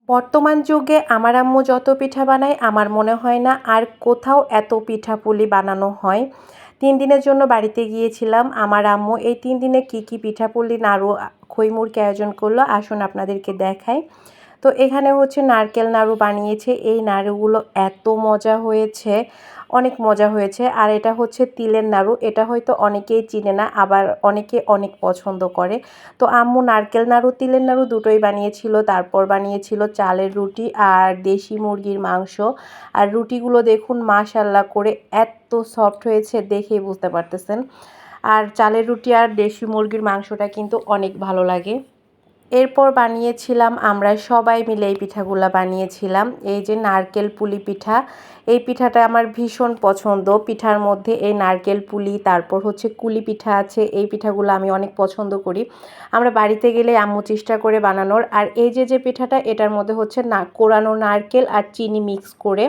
বর্তমান যুগে আমার আম্মু যত পিঠা বানায় আমার মনে হয় না আর কোথাও এত পিঠাপুলি বানানো হয়। ৩ দিনের জন্য বাড়িতে গিয়েছিলাম। আমার আম্মু এই ৩ দিনে কী পিঠাপুলি, নাড়ু, খইমুড়কি আয়োজন করলো আসুন আপনাদেরকে দেখাই। তো এখানে হচ্ছে নারকেল নাড়ু বানিয়েছে। এই নাড়ুগুলো এত মজা হয়েছে, অনেক মজা হয়েছে। আর এটা হচ্ছে তিলের নাড়ু। এটা হয়তো অনেকেই চিনে না, আবার অনেকে অনেক পছন্দ করে। তো আম্মু নারকেল নাড়ু, তিলের নাড়ু দুটোই বানিয়েছিল। তারপর বানিয়েছিল চালের রুটি আর দেশি মুরগির মাংস। আর রুটিগুলো দেখুন মাশাআল্লাহ করে এত সফট হয়েছে, দেখেই বুঝতে পারতেছেন। আর চালের রুটি আর দেশি মুরগির মাংসটা কিন্তু অনেক ভালো লাগে। এরপর বানিয়েছিলাম আমরা সবাই মিলে, এই পিঠাগুলা বানিয়েছিলাম। এই যে নারকেল পুলি পিঠা, এই পিঠাটা আমার ভীষণ পছন্দ। পিঠার মধ্যে এই নারকেল পুলি, তারপর হচ্ছে কুলি পিঠা আছে, এই পিঠাগুলো আমি অনেক পছন্দ করি। আমরা বাড়িতে গেলে আম্মু চেষ্টা করে বানানোর। আর এই যে পিঠাটা, এটার মধ্যে হচ্ছে কোরানো নারকেল আর চিনি মিক্স করে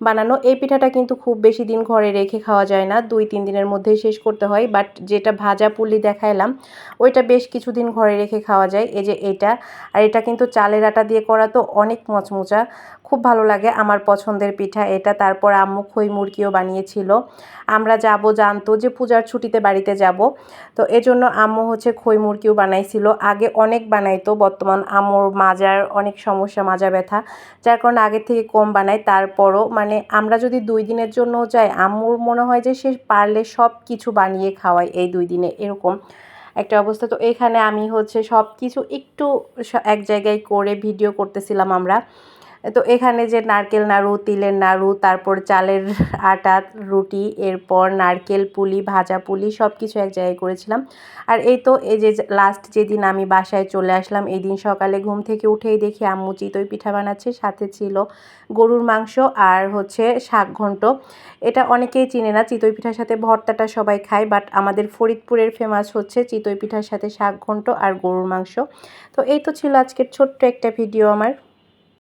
বানানো। এই পিঠাটা কিন্তু খুব বেশি দিন ঘরে রেখে খাওয়া যায় না, 2-3 দিনের মধ্যেই শেষ করতে হয়। বাট যেটা ভাজা পুলি দেখাইলাম ওইটা বেশ কিছুদিন ঘরে রেখে খাওয়া যায়। এই যে এটা, আর এটা কিন্তু চালের আটা দিয়ে করা, তো অনেক মচমচা, খুব ভালো লাগে, আমার পছন্দের পিঠা এটা। তারপর আম্মু খইমুড়কিও বানিয়েছিল। আমরা যাব জানতো যে পূজার ছুটিতে বাড়িতে যাব, তো এজন্য আম্মু হচ্ছে খইমুড়কিও বানাইছিল। আগে অনেক বানাইতো, বর্তমান আম্মুর মাজার অনেক সমস্যা, মাজা ব্যথা, যার কারণে আগের থেকে কম বানাই। তারপরও মানে আমরা যদি 2 দিনের জন্য যাই, আম্মুর মনে হয় যে সে পারলে সব কিছু বানিয়ে খাওয়ায় এই 2 দিনে, এরকম একটা অবস্থা। তো এখানে আমি হচ্ছে সব কিছু একটু এক জায়গায় করে ভিডিও করতেছিলাম আমরা। তো এখানে যে নারকেল নাড়ু, তিলের নাড়ু, তারপর চালের আটা রুটি, এরপর নারকেল পুলি, ভাজা পুলি সব কিছু এক জায়গায় করেছিলাম। আর এই তো এই যে লাস্ট যেদিন আমি বাসায় চলে আসলাম, এই দিন সকালে ঘুম থেকে উঠেই দেখি আম্মু চিতই পিঠা বানাচ্ছে, সাথে ছিল গরুর মাংস আর হচ্ছে শাক ঘন্ট। এটা অনেকেই চিনে না, চিতই পিঠার সাথে ভর্তাটা সবাই খায়, বাট আমাদের ফরিদপুরের ফেমাস হচ্ছে চিতই পিঠার সাথে শাক ঘন্ট আর গরুর মাংস। তো এই তো ছিল আজকের ছোট্ট একটা ভিডিও আমার।